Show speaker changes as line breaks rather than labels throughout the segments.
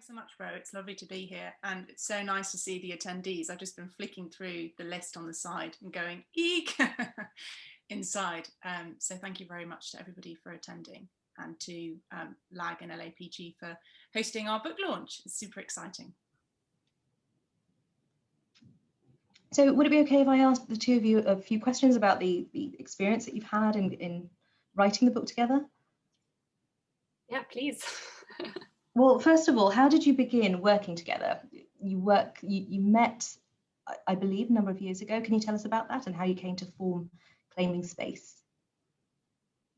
so much, Ro. It's lovely to be here, and it's so nice to see the attendees. I've just been flicking through the list on the side and going, eek, inside. So thank you very much to everybody for attending, and to LAG and LAPG for hosting our book launch. It's super exciting.
So would it be okay if I asked the two of you a few questions about the experience that you've had in writing the book together?
Yeah, please.
Well, first of all, how did you begin working together? You met, I believe, a number of years ago. Can you tell us about that and how you came to form Claiming Space?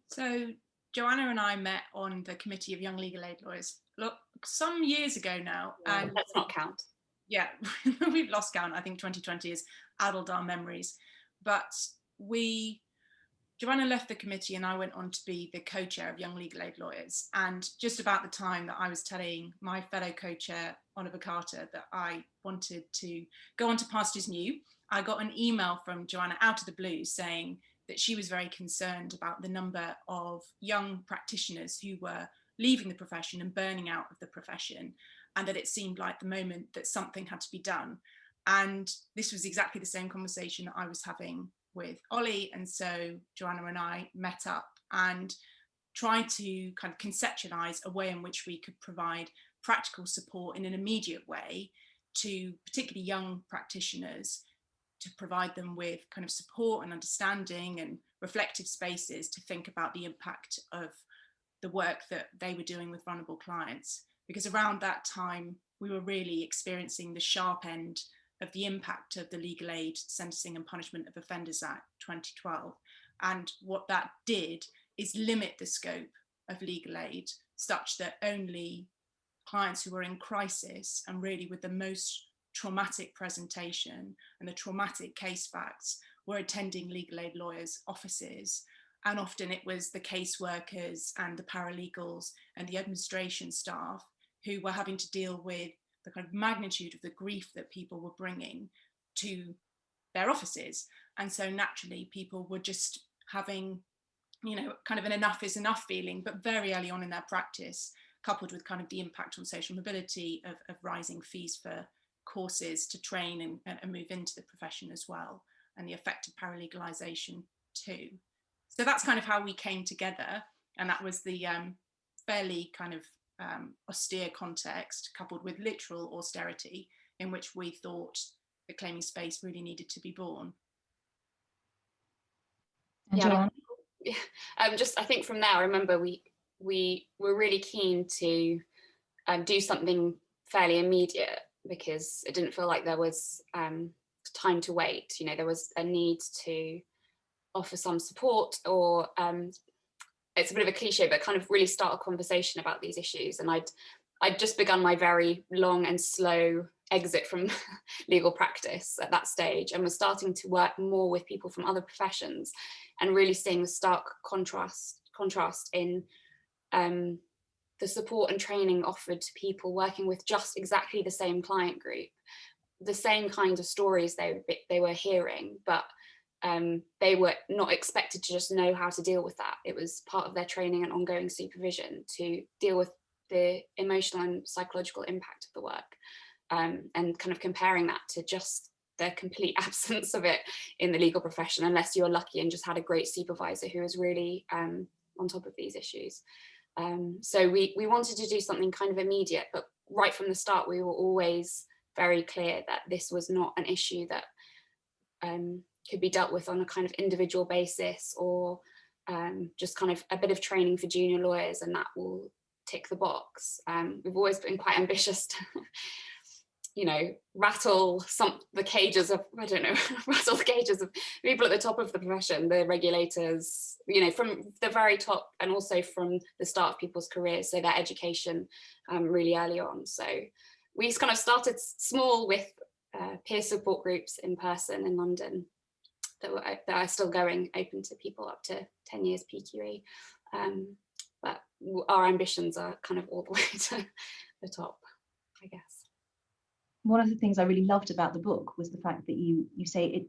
So Joanna and I met on the Committee of Young Legal Aid Lawyers, look, some years ago now.
Yeah,
and
let's not count.
Yeah, we've lost count. I think 2020 has addled our memories. But Joanna left the committee and I went on to be the co-chair of Young Legal Aid Lawyers. And just about the time that I was telling my fellow co-chair, Oliver Carter, that I wanted to go on to Pastures New, I got an email from Joanna out of the blue saying that she was very concerned about the number of young practitioners who were leaving the profession and burning out of the profession, and that it seemed like the moment that something had to be done. And this was exactly the same conversation that I was having with Ollie. And so Joanna and I met up and tried to kind of conceptualize a way in which we could provide practical support in an immediate way to particularly young practitioners, to provide them with kind of support and understanding and reflective spaces to think about the impact of the work that they were doing with vulnerable clients. Because around that time, we were really experiencing the sharp end of the impact of the Legal Aid Sentencing and Punishment of Offenders Act 2012. And what that did is limit the scope of legal aid such that only clients who were in crisis and really with the most traumatic presentation and the traumatic case facts were attending legal aid lawyers' offices. And often it was the caseworkers and the paralegals and the administration staff who were having to deal with the kind of magnitude of the grief that people were bringing to their offices. And so naturally people were just having, you know, kind of an enough is enough feeling, but very early on in their practice, coupled with kind of the impact on social mobility of rising fees for courses to train and move into the profession as well, and the effect of paralegalisation too. So that's kind of how we came together. And that was the fairly kind of austere context coupled with literal austerity in which we thought that Claiming Space really needed to be born.
Yeah.
I think from there, I remember we were really keen to do something fairly immediate because it didn't feel like there was time to wait. You know, there was a need to offer some support, or it's a bit of a cliche, but kind of really start a conversation about these issues. And I'd just begun my very long and slow exit from legal practice at that stage, and was starting to work more with people from other professions, and really seeing the stark contrast in the support and training offered to people working with just exactly the same client group, the same kind of stories they were hearing, but they were not expected to just know how to deal with that. It was part of their training and ongoing supervision to deal with the emotional and psychological impact of the work, and kind of comparing that to just the complete absence of it in the legal profession, unless you were lucky and just had a great supervisor who was really on top of these issues. So we wanted to do something kind of immediate, but right from the start we were always very clear that this was not an issue that could be dealt with on a kind of individual basis, or just kind of a bit of training for junior lawyers and that will tick the box. We've always been quite ambitious to, you know, rattle the cages of, I don't know, rattle the cages of people at the top of the profession, the regulators, you know, from the very top, and also from the start of people's careers, so their education really early on. So we kind of started small with peer support groups in person in London that are still going, open to people up to 10 years PQE. But our ambitions are kind of all the way to the top, I guess.
One of the things I really loved about the book was the fact that you say it.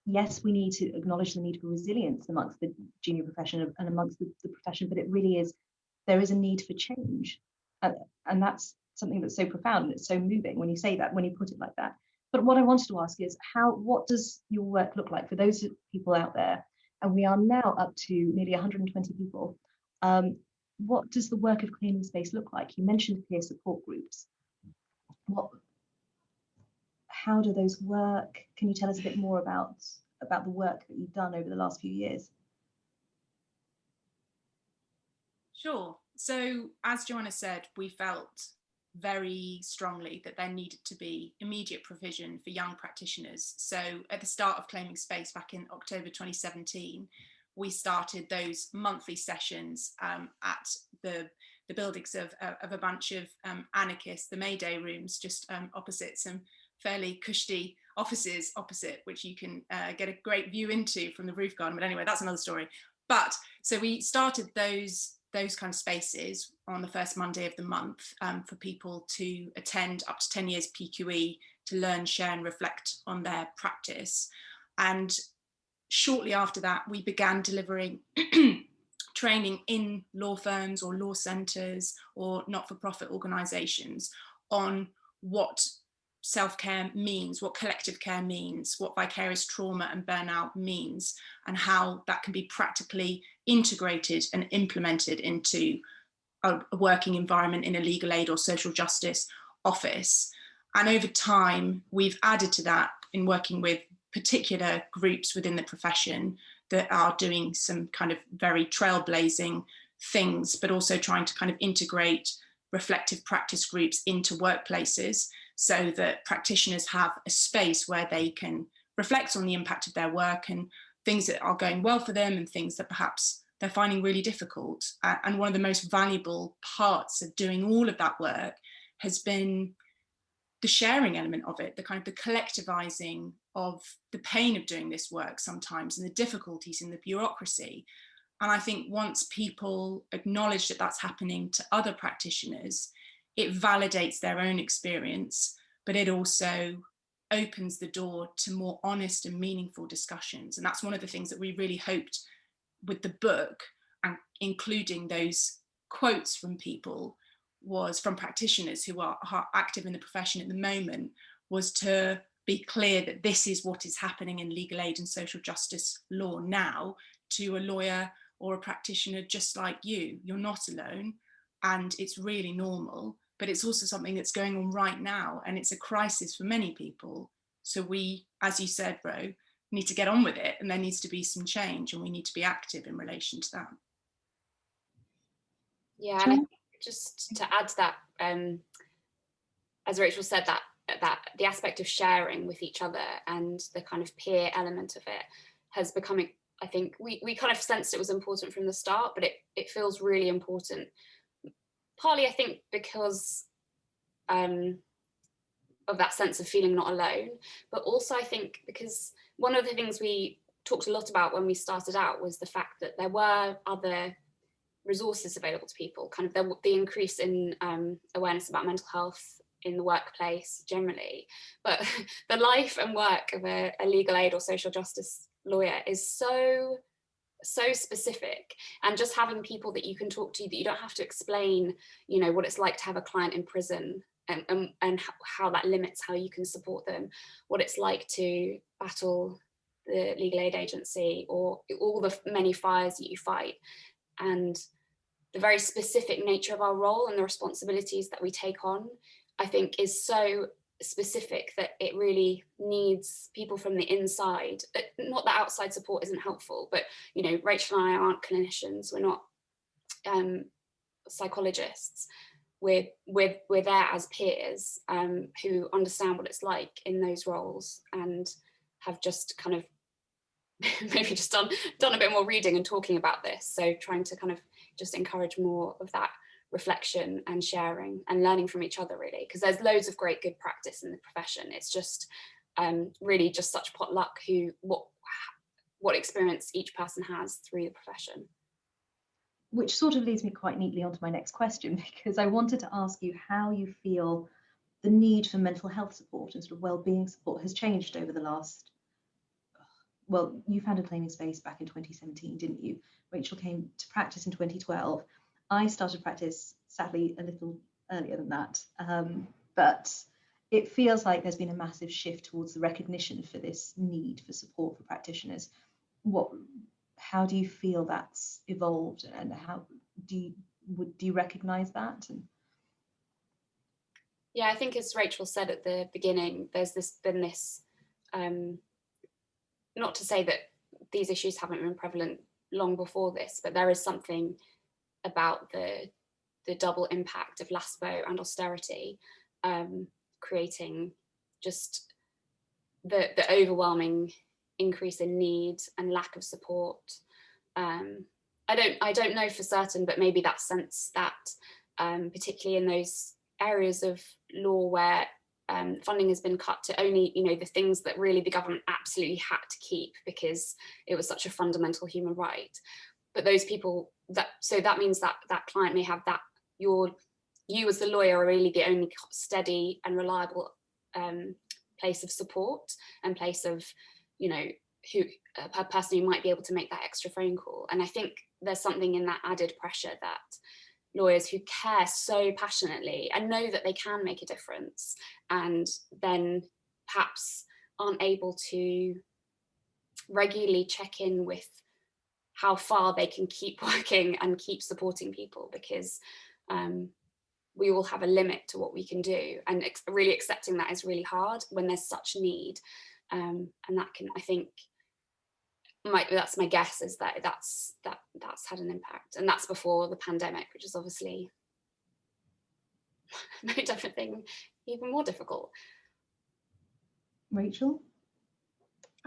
Yes, we need to acknowledge the need for resilience amongst the junior profession and amongst the profession, but it really is, there is a need for change, and that's something that's so profound and it's so moving when you say that, when you put it like that. But what I wanted to ask is, what does your work look like for those people out there? And we are now up to nearly 120 people. What does the work of Claiming Space look like? You mentioned peer support groups. How do those work? Can you tell us a bit more about the work that you've done over the last few years?
Sure. So as Joanna said, we felt very strongly that there needed to be immediate provision for young practitioners. So at the start of Claiming Space back in October 2017, we started those monthly sessions at the buildings of a bunch of anarchists, the Mayday rooms, just opposite some fairly cushy offices opposite, which you can get a great view into from the roof garden. But anyway, that's another story. But so we started those kind of spaces on the first Monday of the month for people to attend up to 10 years PQE to learn, share and reflect on their practice. And shortly after that, we began delivering training in law firms or law centres or not-for-profit organisations on what self-care means, what collective care means, what vicarious trauma and burnout means, and how that can be practically integrated and implemented into a working environment in a legal aid or social justice office. And over time, we've added to that in working with particular groups within the profession that are doing some kind of very trailblazing things, but also trying to kind of integrate reflective practice groups into workplaces so that practitioners have a space where they can reflect on the impact of their work and things that are going well for them and things that perhaps they're finding really difficult. And one of the most valuable parts of doing all of that work has been the sharing element of it, the kind of the collectivizing of the pain of doing this work sometimes and the difficulties in the bureaucracy. And I think once people acknowledge that that's happening to other practitioners, it validates their own experience, but it also opens the door to more honest and meaningful discussions. And that's one of the things that we really hoped with the book, and including those quotes from people, was from practitioners who are active in the profession at the moment, was to be clear that this is what is happening in legal aid and social justice law now to a lawyer or a practitioner just like you. You're not alone, and it's really normal, but it's also something that's going on right now, and it's a crisis for many people. So we, as you said, Ro, need to get on with it, and there needs to be some change, and we need to be active in relation to that.
Yeah, and I think just to add to that, as Rachel said, that the aspect of sharing with each other and the kind of peer element of it has become, I think we kind of sensed it was important from the start, but it feels really important. Partly, I think, because of that sense of feeling not alone, but also I think because one of the things we talked a lot about when we started out was the fact that there were other resources available to people, kind of the increase in awareness about mental health in the workplace generally, but the life and work of a legal aid or social justice lawyer is so specific, and just having people that you can talk to, that you don't have to explain, you know, what it's like to have a client in prison and how that limits how you can support them, what it's like to battle the legal aid agency or all the many fires that you fight, and the very specific nature of our role and the responsibilities that we take on, I think is so specific that it really needs people from the inside. Not that outside support isn't helpful, but you know, Rachel and I aren't clinicians, we're not psychologists, we're there as peers who understand what it's like in those roles and have just kind of maybe just done a bit more reading and talking about this, so trying to kind of just encourage more of that reflection and sharing and learning from each other, really, because there's loads of great good practice in the profession. It's just really just such potluck what experience each person has through the profession.
Which sort of leads me quite neatly onto my next question, because I wanted to ask you how you feel the need for mental health support and sort of well-being support has changed over the last, well, you founded Claiming Space back in 2017, didn't you? Rachel came to practice in 2012. I started practice, sadly, a little earlier than that, but it feels like there's been a massive shift towards the recognition for this need for support for practitioners. How do you feel that's evolved, and how do you recognize that? And
yeah, I think as Rachel said at the beginning, there's been this, not to say that these issues haven't been prevalent long before this, but there is something about the double impact of LASPO and austerity creating just the overwhelming increase in need and lack of support. I don't know for certain, but maybe that sense that particularly in those areas of law where funding has been cut to only, the things that really the government absolutely had to keep because it was such a fundamental human right. But those people, so that means that that client may have that, you as the lawyer are really the only steady and reliable place of support and place of, a person who might be able to make that extra phone call. And I think there's something in that added pressure that lawyers who care so passionately and know that they can make a difference and then perhaps aren't able to regularly check in with how far they can keep working and keep supporting people, because we all have a limit to what we can do, and really accepting that is really hard when there's such need, and that can, I think, that's my guess, is that that's had an impact, and that's before the pandemic, which is obviously made everything even more difficult.
Rachel?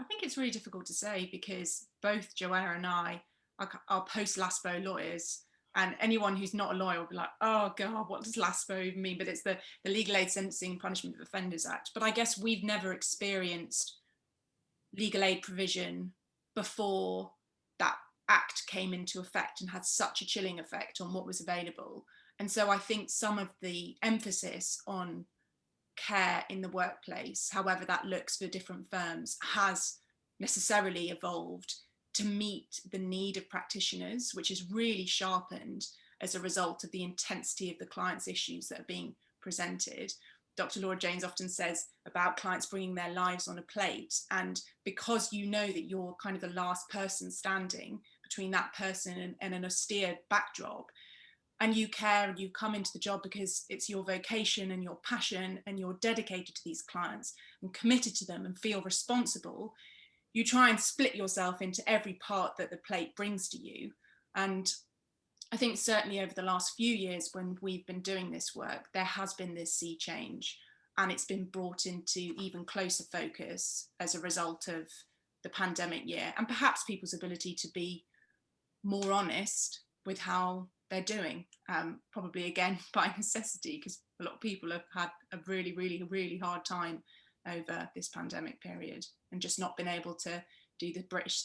I think it's really difficult to say, because both Joanna and I are post-LASPO lawyers, and anyone who's not a lawyer will be like, oh God, what does LASPO even mean? But it's the Legal Aid Sentencing Punishment of Offenders Act. But I guess we've never experienced legal aid provision before that act came into effect and had such a chilling effect on what was available. And so I think some of the emphasis on care in the workplace, however that looks for different firms, has necessarily evolved to meet the need of practitioners, which is really sharpened as a result of the intensity of the client's issues that are being presented. Dr. Laura James often says about clients bringing their lives on a plate, and because you know that you're kind of the last person standing between that person and an austere backdrop, and you care and you come into the job because it's your vocation and your passion and you're dedicated to these clients and committed to them and feel responsible, you try and split yourself into every part that the plate brings to you. And I think certainly over the last few years when we've been doing this work, there has been this sea change, and it's been brought into even closer focus as a result of the pandemic year, and perhaps people's ability to be more honest with how they're doing, probably again by necessity, because a lot of people have had a really, really, really hard time over this pandemic period and just not been able to do the British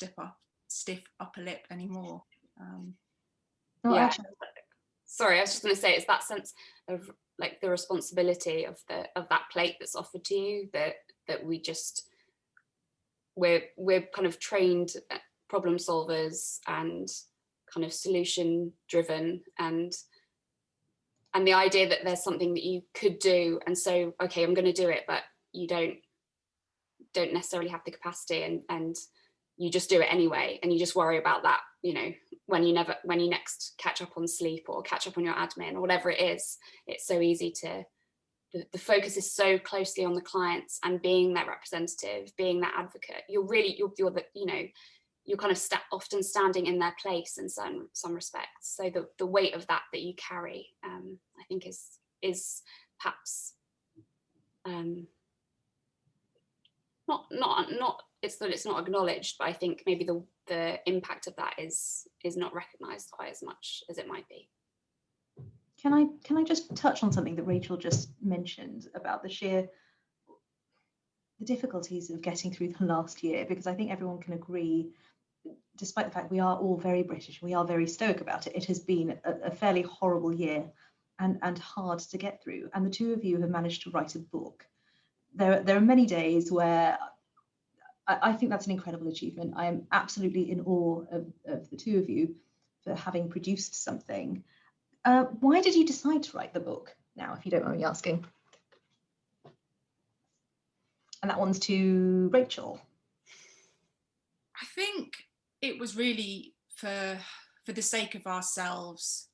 stiff upper lip anymore.
Yeah, sorry, I was just going to say, it's that sense of like the responsibility of that plate that's offered to you, that we're kind of trained problem solvers and kind of solution driven, and the idea that there's something that you could do, and so okay, I'm going to do it, but you don't necessarily have the capacity, and you just do it anyway, and you just worry about that, when you next catch up on sleep or catch up on your admin or whatever it is. It's so easy to, the focus is so closely on the clients and being their representative, being that advocate. You're kind of often standing in their place in some respects. So the weight of that you carry, I think is perhaps not it's that it's not acknowledged, but I think maybe the impact of that is not recognized quite as much as it might be.
Can I just touch on something that Rachel just mentioned about the difficulties of getting through the last year, because I think everyone can agree, despite the fact we are all very British, we are very stoic about it, it has been a fairly horrible year and hard to get through. And the two of you have managed to write a book. There are many days where I think that's an incredible achievement. I am absolutely in awe of the two of you for having produced something. Why did you decide to write the book? now, if you don't mind me asking? And that one's to Rachel.
I think it was really for the sake of ourselves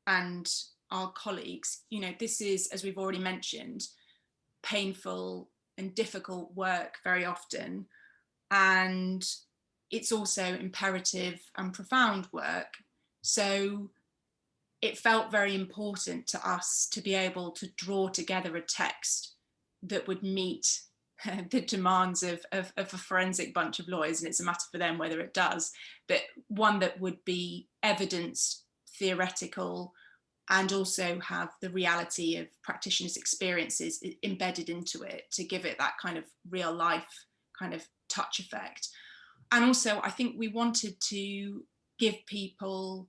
and our colleagues. You know, this is, as we've already mentioned, painful and difficult work very often, and it's also imperative and profound work. So it felt very important to us to be able to draw together a text that would meet the demands of a forensic bunch of lawyers, and it's a matter for them whether it does, but one that would be evidence, theoretical, and also have the reality of practitioners' experiences embedded into it to give it that kind of real life kind of touch effect. And also, I think we wanted to give people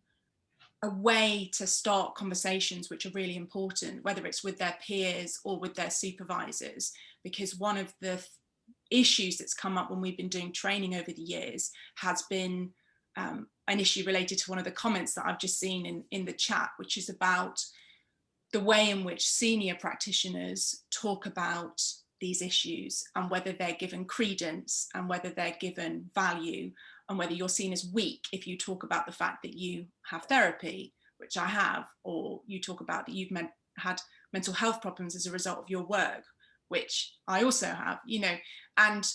a way to start conversations which are really important, whether it's with their peers or with their supervisors, because one of the issues that's come up when we've been doing training over the years has been an issue related to one of the comments that I've just seen in the chat, which is about the way in which senior practitioners talk about these issues and whether they're given credence and whether they're given value, and whether you're seen as weak if you talk about the fact that you have therapy, which I have, or you talk about that you've had mental health problems as a result of your work, which I also have, you know, and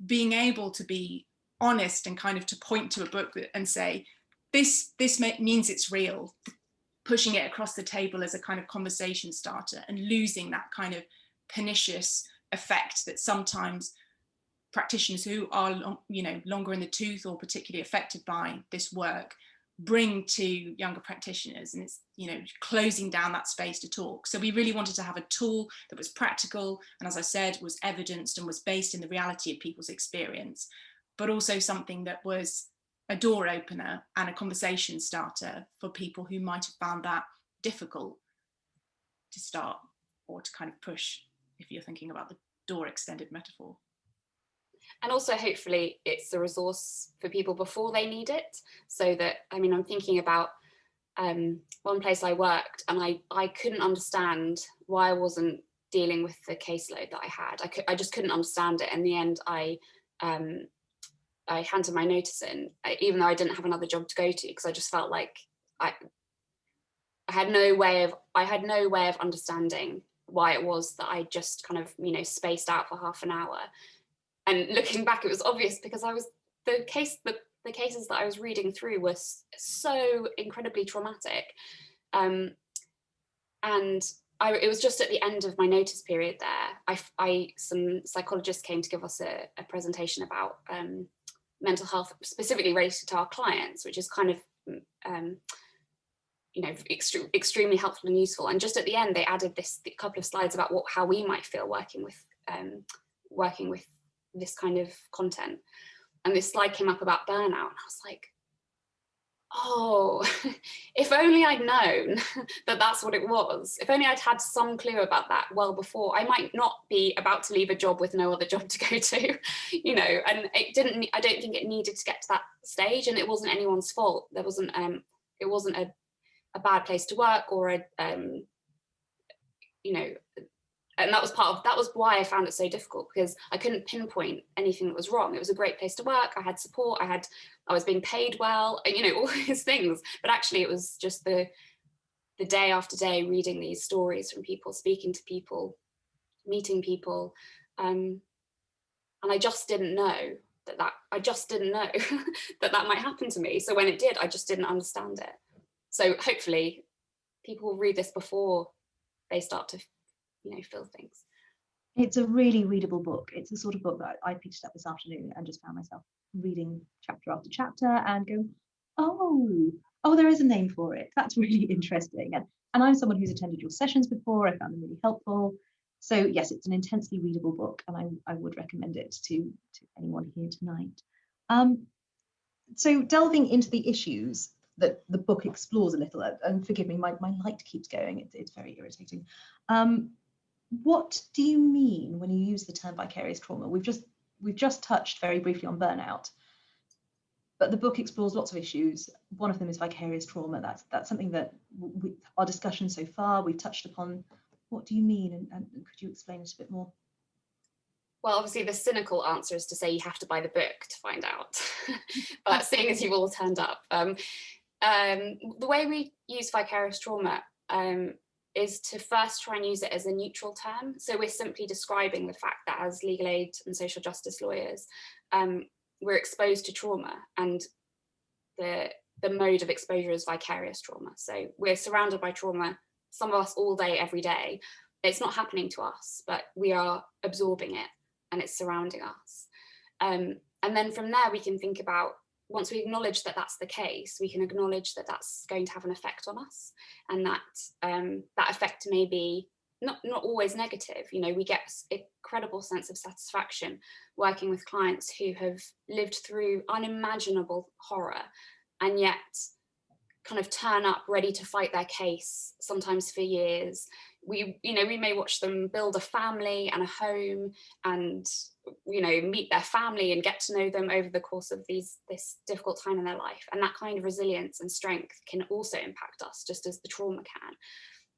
being able to be honest and kind of to point to a book and say, this means it's real, pushing it across the table as a kind of conversation starter and losing that kind of pernicious effect that sometimes practitioners who are longer in the tooth or particularly affected by this work bring to younger practitioners, and it's, you know, closing down that space to talk. So we really wanted to have a tool that was practical and, as I said, was evidenced and was based in the reality of people's experience, but also something that was a door opener and a conversation starter for people who might have found that difficult to start or to kind of push, if you're thinking about the door extended metaphor.
And also, hopefully, it's a resource for people before they need it. So that, I mean, I'm thinking about one place I worked, and I couldn't understand why I wasn't dealing with the caseload that I had. I just couldn't understand it. In the end, I handed my notice in, even though I didn't have another job to go to, because I just felt like I had no way of understanding why it was that I just kind of, you know, spaced out for half an hour. And looking back, it was obvious because the cases that I was reading through were so incredibly traumatic, and it was just at the end of my notice period there. Some psychologists came to give us a presentation about mental health, specifically related to our clients, which is kind of you know, extremely helpful and useful. And just at the end, they added a couple of slides about how we might feel working with this kind of content. And this slide came up about burnout, and I was like, oh, if only I'd known that that's what it was. If only I'd had some clue about that well before, I might not be about to leave a job with no other job to go to, you know. And I don't think it needed to get to that stage, and it wasn't anyone's fault. It wasn't a bad place to work or you know. And that was why I found it so difficult, because I couldn't pinpoint anything that was wrong. It was a great place to work. I had support. I was being paid well, and, you know, all these things. But actually, it was just the day after day reading these stories from people, speaking to people, meeting people, and I just didn't know that might happen to me. So when it did, I just didn't understand it. So hopefully, people will read this before they start to, you know, feel things.
It's a really readable book. It's the sort of book that I picked up this afternoon and just found myself reading chapter after chapter and going, oh, there is a name for it. That's really interesting. And I'm someone who's attended your sessions before. I found them really helpful. So yes, it's an intensely readable book, and I would recommend it to anyone here tonight. So delving into the issues that the book explores a little, and forgive me, my light keeps going. It's very irritating. What do you mean when you use the term vicarious trauma? We've just touched very briefly on burnout, but the book explores lots of issues. One of them is vicarious trauma. That's something that our discussion so far, we've touched upon What do you mean? And could you explain it a bit more?
Well, obviously the cynical answer is to say you have to buy the book to find out. But seeing as you've all turned up, the way we use vicarious trauma is to first try and use it as a neutral term. So we're simply describing the fact that as legal aid and social justice lawyers, we're exposed to trauma, and the mode of exposure is vicarious trauma. So we're surrounded by trauma, some of us all day, every day. It's not happening to us, but we are absorbing it and it's surrounding us. And then from there, we can think about, once we acknowledge that that's the case, we can acknowledge that that's going to have an effect on us, and that that effect may be not always negative. You know, we get an incredible sense of satisfaction working with clients who have lived through unimaginable horror and yet kind of turn up ready to fight their case, sometimes for years. We may watch them build a family and a home, and meet their family and get to know them over the course of this difficult time in their life. And that kind of resilience and strength can also impact us, just as the trauma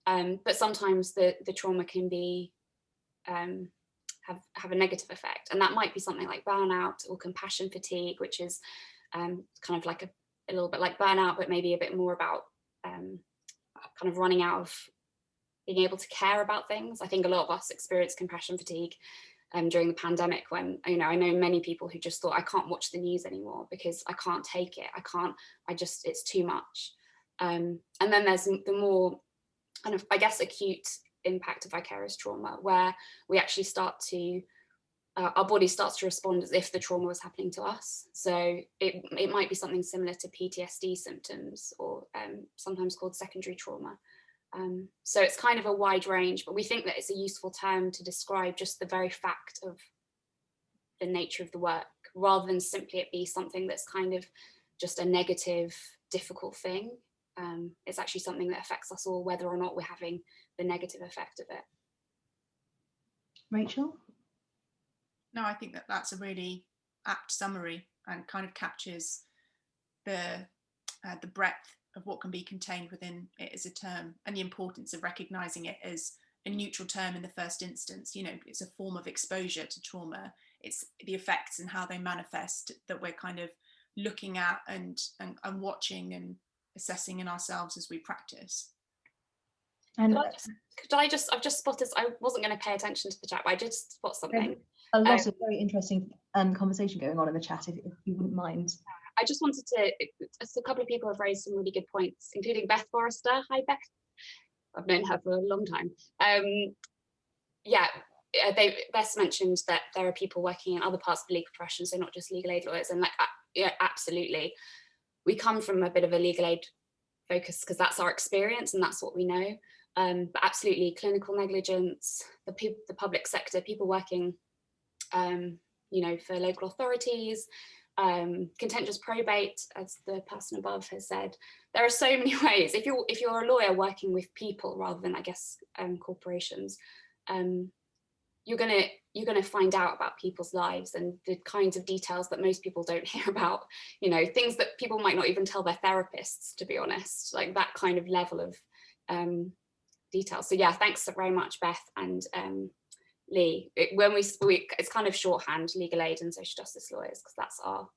can. But sometimes the trauma can be have a negative effect, and that might be something like burnout or compassion fatigue, which is kind of like a little bit like burnout, but maybe a bit more about kind of running out of being able to care about things. I think a lot of us experienced compassion fatigue during the pandemic, when I know many people who just thought, I can't watch the news anymore because I can't take it. It's too much. And then there's the more kind of, I guess, acute impact of vicarious trauma, where we actually start to our body starts to respond as if the trauma was happening to us. So it might be something similar to PTSD symptoms, or sometimes called secondary trauma. So it's kind of a wide range, but we think that it's a useful term to describe just the very fact of the nature of the work, rather than simply it be something that's kind of just a negative, difficult thing. It's actually something that affects us all, whether or not we're having the negative effect of it.
Rachel?
No, I think that that's a really apt summary, and kind of captures the breadth of what can be contained within it as a term, and the importance of recognizing it as a neutral term in the first instance. It's a form of exposure to trauma. It's the effects and how they manifest that we're kind of looking at and watching and assessing in ourselves as we practice.
And
I've just spotted, I wasn't going to pay attention to the chat, but I did spot something.
A lot of very interesting conversation going on in the chat, if you wouldn't mind.
I just wanted to, a couple of people have raised some really good points, including Beth Forrester. Hi, Beth. I've known her for a long time. Beth mentioned that there are people working in other parts of the legal profession, so not just legal aid lawyers, and absolutely. We come from a bit of a legal aid focus because that's our experience and that's what we know. But absolutely, clinical negligence, the public sector, people working, for local authorities, contentious probate, as the person above has said. There are so many ways. If you're a lawyer working with people rather than, I guess, corporations, you're gonna find out about people's lives and the kinds of details that most people don't hear about. Things that people might not even tell their therapists, to be honest. Like that kind of level of detail. So yeah, thanks very much, Beth and Lee. It's kind of shorthand, legal aid and social justice lawyers, because that's our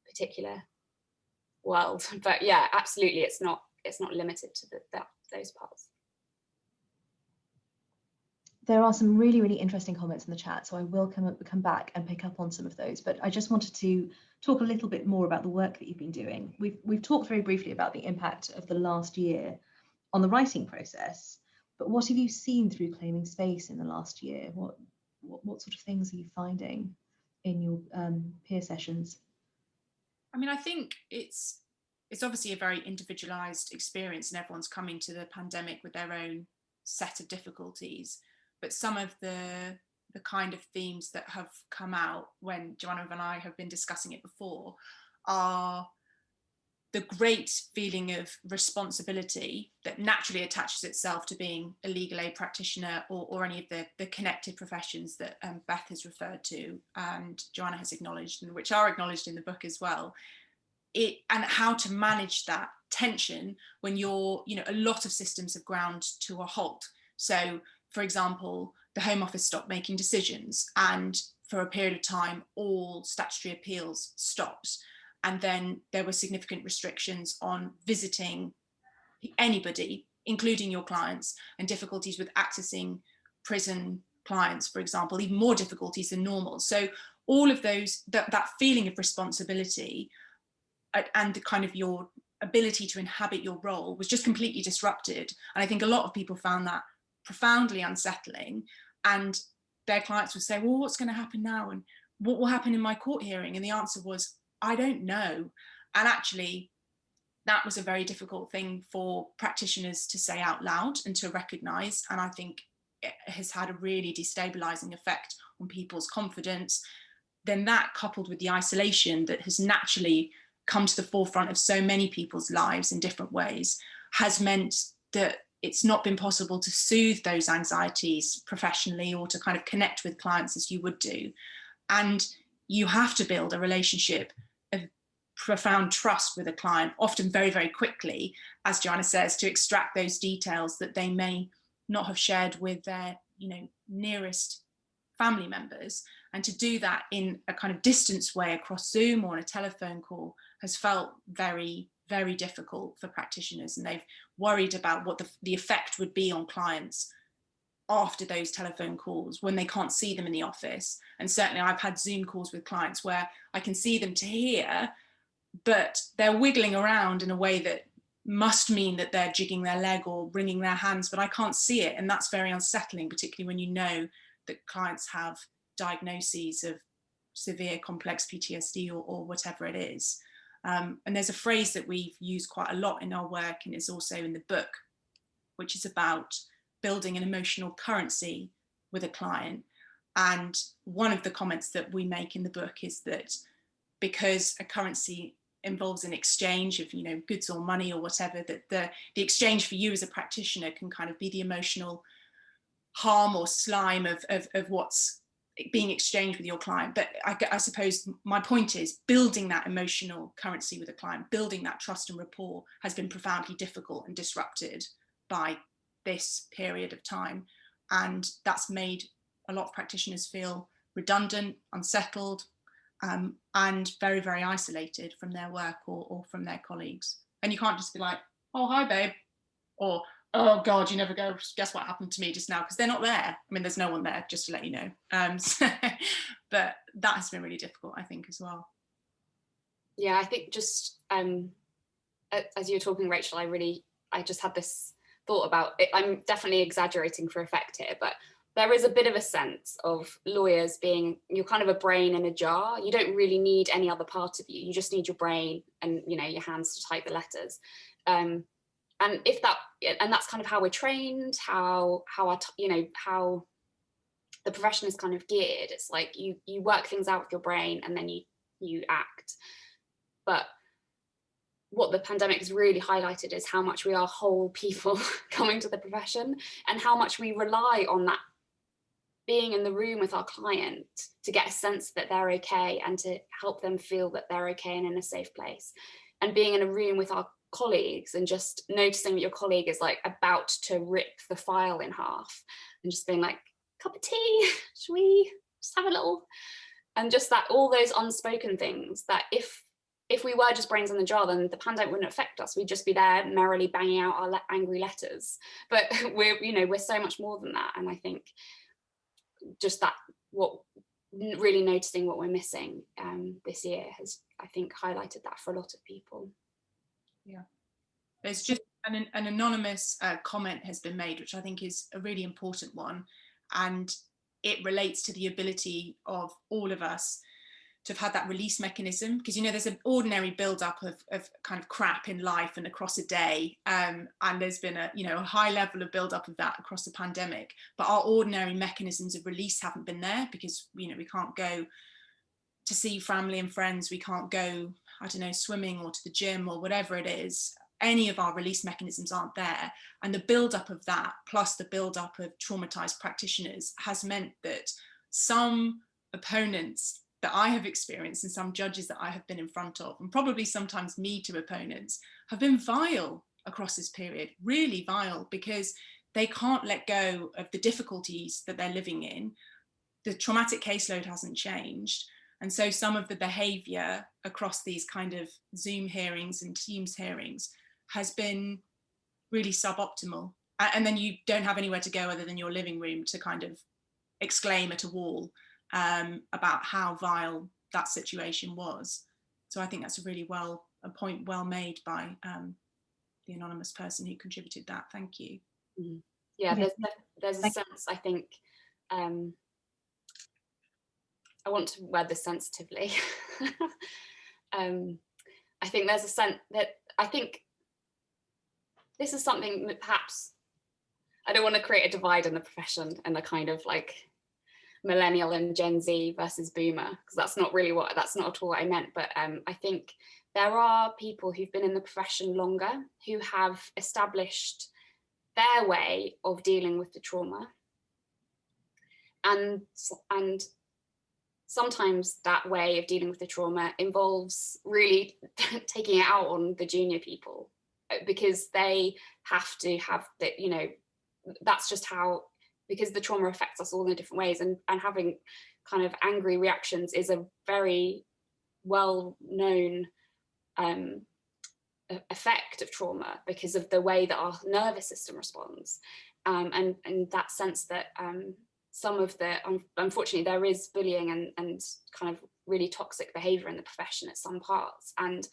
particular world. But yeah, absolutely, it's not limited to those parts.
There are some really, really interesting comments in the chat, so I will come back and pick up on some of those. But I just wanted to talk a little bit more about the work that you've been doing. We've talked very briefly about the impact of the last year on the writing process, but what have you seen through Claiming Space in the last year? What sort of things are you finding in your peer sessions?
I mean, I think it's obviously a very individualized experience, and everyone's coming to the pandemic with their own set of difficulties. But some of the kind of themes that have come out when Joanna and I have been discussing it before are the great feeling of responsibility that naturally attaches itself to being a legal aid practitioner or any of the connected professions that Beth has referred to and Joanna has acknowledged, and which are acknowledged in the book as well. And how to manage that tension when a lot of systems have ground to a halt. So for example, the Home Office stopped making decisions, and for a period of time, all statutory appeals stopped. And then there were significant restrictions on visiting anybody, including your clients, and difficulties with accessing prison clients, for example, even more difficulties than normal. So all of those, that feeling of responsibility and the kind of your ability to inhabit your role was just completely disrupted. And I think a lot of people found that profoundly unsettling. And their clients would say, well, what's going to happen now? And what will happen in my court hearing? And the answer was, I don't know. And actually, that was a very difficult thing for practitioners to say out loud and to recognize. And I think it has had a really destabilizing effect on people's confidence. Then that, coupled with the isolation that has naturally come to the forefront of so many people's lives in different ways, has meant that it's not been possible to soothe those anxieties professionally or to kind of connect with clients as you would do. And you have to build a relationship of profound trust with a client, often very, very quickly, as Joanna says, to extract those details that they may not have shared with their, nearest family members. And to do that in a kind of distance way across Zoom or on a telephone call has felt very, very difficult for practitioners. And they've worried about what the effect would be on clients after those telephone calls when they can't see them in the office. And certainly I've had Zoom calls with clients where I can see them to hear, but they're wiggling around in a way that must mean that they're jigging their leg or wringing their hands, but I can't see it. And that's very unsettling, particularly when you know that clients have diagnoses of severe complex PTSD or whatever it is. And there's a phrase that we've used quite a lot in our work, and it's also in the book, which is about building an emotional currency with a client. And one of the comments that we make in the book is that because a currency involves an exchange of, goods or money or whatever, that the exchange for you as a practitioner can kind of be the emotional harm or slime of what's being exchanged with your client. But I suppose my point is building that emotional currency with a client, building that trust and rapport has been profoundly difficult and disrupted by this period of time. And that's made a lot of practitioners feel redundant, unsettled, and very, very isolated from their work or from their colleagues. And you can't just be like, oh, hi, babe, or, oh, God, you never go, guess what happened to me just now, because they're not there. I mean, there's no one there, just to let you know. But that has been really difficult, I think, as well.
Yeah, I think just as you were talking, Rachel, I just had this thought about it. I'm definitely exaggerating for effect here, but there is a bit of a sense of lawyers being, you're kind of a brain in a jar. You don't really need any other part of you. You just need your brain and, your hands to type the letters. And that's kind of how we're trained, how the profession is kind of geared. It's like you work things out with your brain and then you act. But what the pandemic has really highlighted is how much we are whole people coming to the profession, and how much we rely on that being in the room with our client to get a sense that they're okay and to help them feel that they're okay and in a safe place. And being in a room with our colleagues and just noticing that your colleague is like about to rip the file in half and just being like, cup of tea, should we just have a little? And just that, all those unspoken things that if we were just brains in the jar, then the pandemic wouldn't affect us. We'd just be there merrily banging out our angry letters. But we're so much more than that. And I think just that, what really noticing what we're missing this year has, I think, highlighted that for a lot of people.
Yeah, there's just an anonymous comment has been made, which I think is a really important one, and it relates to the ability of all of us to have had that release mechanism, because there's an ordinary build-up of kind of crap in life and across a day, and there's been a high level of build-up of that across the pandemic, but our ordinary mechanisms of release haven't been there, because we can't go to see family and friends, we can't go, I don't know, swimming or to the gym or whatever it is. Any of our release mechanisms aren't there, and the build-up of that plus the build-up of traumatized practitioners has meant that some opponents that I have experienced and some judges that I have been in front of, and probably sometimes me to opponents, have been vile across this period, really vile, because they can't let go of the difficulties that they're living in. The traumatic caseload hasn't changed. And so some of the behaviour across these kind of Zoom hearings and Teams hearings has been really suboptimal. And then you don't have anywhere to go other than your living room to kind of exclaim at a wall about how vile that situation was. So I think that's a point well made by the anonymous person who contributed that. Thank you.
Yeah, there's a sense, I think, I want to word this sensitively. I think there's a sense that, I think this is something that perhaps, I don't want to create a divide in the profession and a kind of like millennial and Gen Z versus boomer, because that's not at all what I meant. But I think there are people who've been in the profession longer who have established their way of dealing with the trauma. And sometimes that way of dealing with the trauma involves really taking it out on the junior people, because they have to have that, you know, that's just how, because the trauma affects us all in different ways, and having kind of angry reactions is a very well known effect of trauma because of the way that our nervous system responds, and that sense that some of the, unfortunately, there is bullying and kind of really toxic behaviour in the profession at some parts, and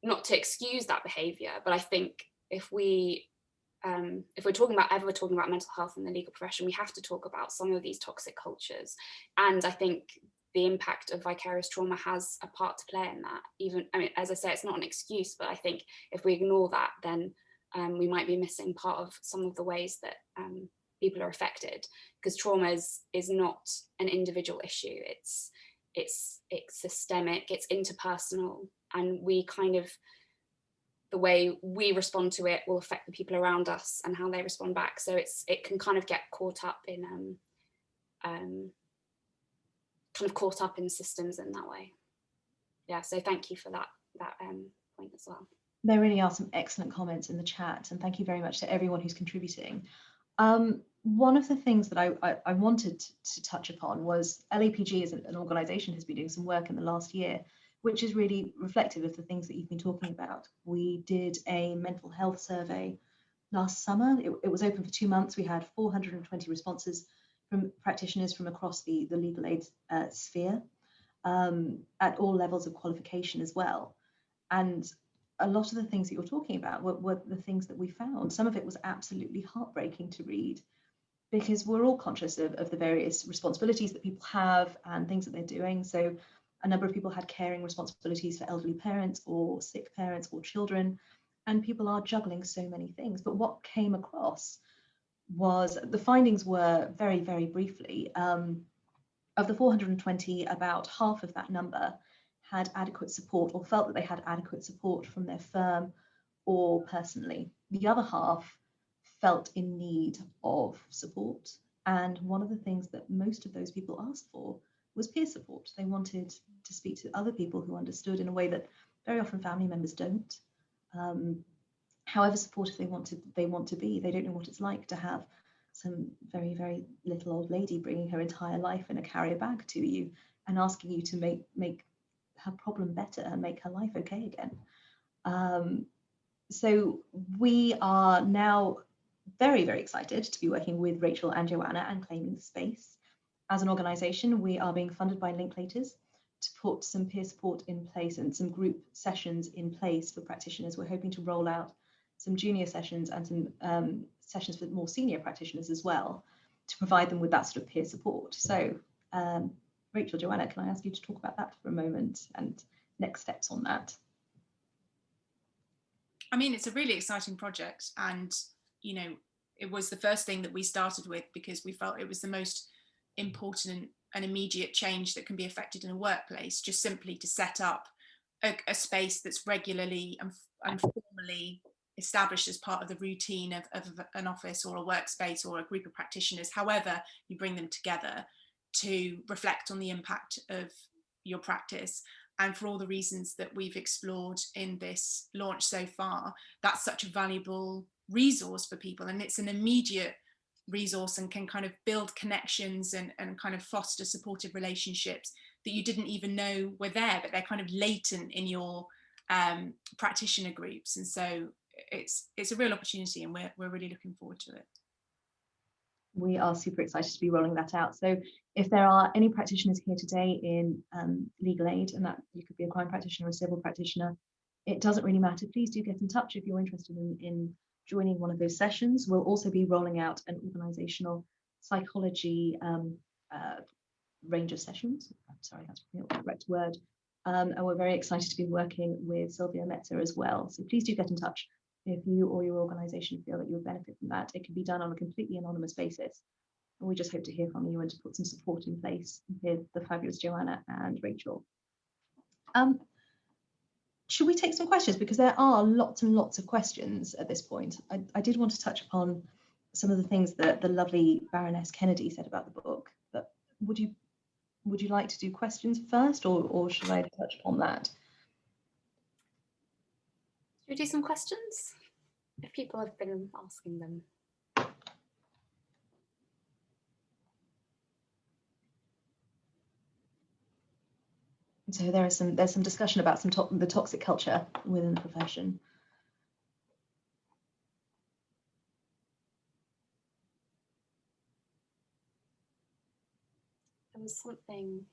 not to excuse that behaviour, but I think if we're talking about mental health in the legal profession, we have to talk about some of these toxic cultures. And I think the impact of vicarious trauma has a part to play in that. Even, I mean, as I say, it's not an excuse, but I think if we ignore that, then we might be missing part of some of the ways that people are affected, because trauma is not an individual issue. It's systemic, it's interpersonal, and we kind of, the way we respond to it will affect the people around us and how they respond back. So it can kind of get caught up in systems in that way. Yeah, so thank you for that point as well.
There really are some excellent comments in the chat, and thank you very much to everyone who's contributing. One of the things that I wanted to touch upon was LAPG as an organisation has been doing some work in the last year, which is really reflective of the things that you've been talking about. We did a mental health survey last summer. It was open for 2 months. We had 420 responses from practitioners from across the legal aid sphere, at all levels of qualification as well. And a lot of the things that you're talking about were the things that we found. Some of it was absolutely heartbreaking to read, because we're all conscious of the various responsibilities that people have and things that they're doing. So a number of people had caring responsibilities for elderly parents or sick parents or children, and people are juggling so many things. But what came across was, the findings were very, very briefly, of the 420, about half of that number had adequate support or felt that they had adequate support from their firm or personally. The other half felt in need of support. And one of the things that most of those people asked for was peer support. They wanted to speak to other people who understood in a way that very often family members don't. However supportive they want to be, they don't know what it's like to have some very, very little old lady bringing her entire life in a carrier bag to you and asking you to make her problem better and make her life okay again. So we are now very, very excited to be working with Rachel and Joanna and Claiming the Space. As an organisation, we are being funded by Linklaters to put some peer support in place and some group sessions in place for practitioners. We're hoping to roll out some junior sessions and some sessions for more senior practitioners as well, to provide them with that sort of peer support. So Rachel, Joanna, can I ask you to talk about that for a moment and next steps on that?
I mean, it's a really exciting project, and you know, it was the first thing that we started with because we felt it was the most important and immediate change that can be effected in a workplace, just simply to set up a space that's regularly and formally established as part of the routine of an office or a workspace or a group of practitioners, however you bring them together, to reflect on the impact of your practice. And for all the reasons that we've explored in this launch so far, that's such a valuable resource for people, and it's an immediate resource and can kind of build connections and kind of foster supportive relationships that you didn't even know were there, but they're kind of latent in your practitioner groups. And so it's a real opportunity, and we're really looking forward to it.
We are super excited to be rolling that out. So if there are any practitioners here today in legal aid, and that you could be a crime practitioner or a civil practitioner, it doesn't really matter. Please do get in touch if you're interested in joining one of those sessions. We'll also be rolling out an organizational psychology range of sessions. I'm sorry, that's probably not the correct word. And we're very excited to be working with Sylvia Metzer as well. So please do get in touch if you or your organization feel that you would benefit from that. It can be done on a completely anonymous basis. And we just hope to hear from you and to put some support in place with the fabulous Joanna and Rachel. Should we take some questions? Because there are lots and lots of questions at this point. I did want to touch upon some of the things that the lovely Baroness Kennedy said about the book, but would you like to do questions first, or should I touch upon that?
Should we do some questions? If people have been asking them.
So there's some discussion about the toxic culture within the profession.
There was something.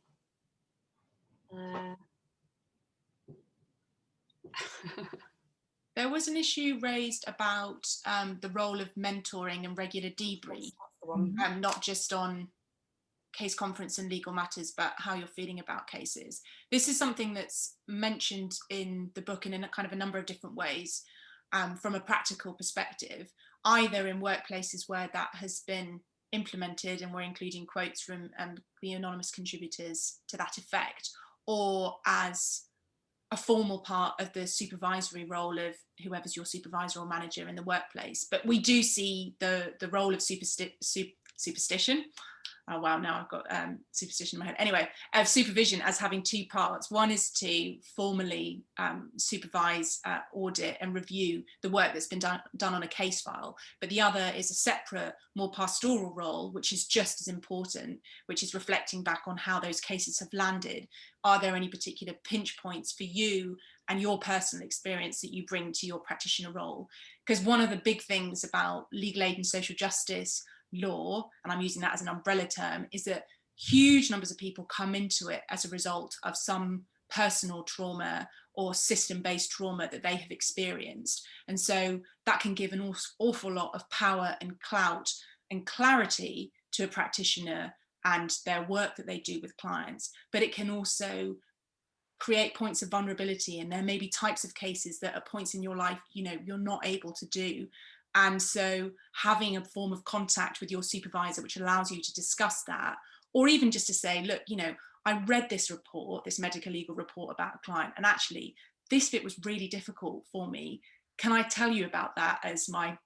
There was an issue raised about the role of mentoring and regular debrief, not just on case conference and legal matters, but how you're feeling about cases. This is something that's mentioned in the book in a kind of a number of different ways from a practical perspective, either in workplaces where that has been implemented, and we're including quotes from the anonymous contributors to that effect, or as a formal part of the supervisory role of whoever's your supervisor or manager in the workplace. But we do see the role of superstition. Oh wow, now I've got superstition in my head. Anyway, of supervision as having two parts. One is to formally supervise, audit and review the work that's been done on a case file. But the other is a separate, more pastoral role, which is just as important, which is reflecting back on how those cases have landed. Are there any particular pinch points for you and your personal experience that you bring to your practitioner role? Because one of the big things about legal aid and social justice law, and I'm using that as an umbrella term, is that huge numbers of people come into it as a result of some personal trauma or system-based trauma that they have experienced. And so that can give an awful lot of power and clout and clarity to a practitioner and their work that they do with clients. But it can also create points of vulnerability, and there may be types of cases that at points in your life, you know, you're not able to do. And so having a form of contact with your supervisor, which allows you to discuss that, or even just to say, look, you know, I read this report, this medical legal report about a client, and actually this bit was really difficult for me. Can I tell you about that as my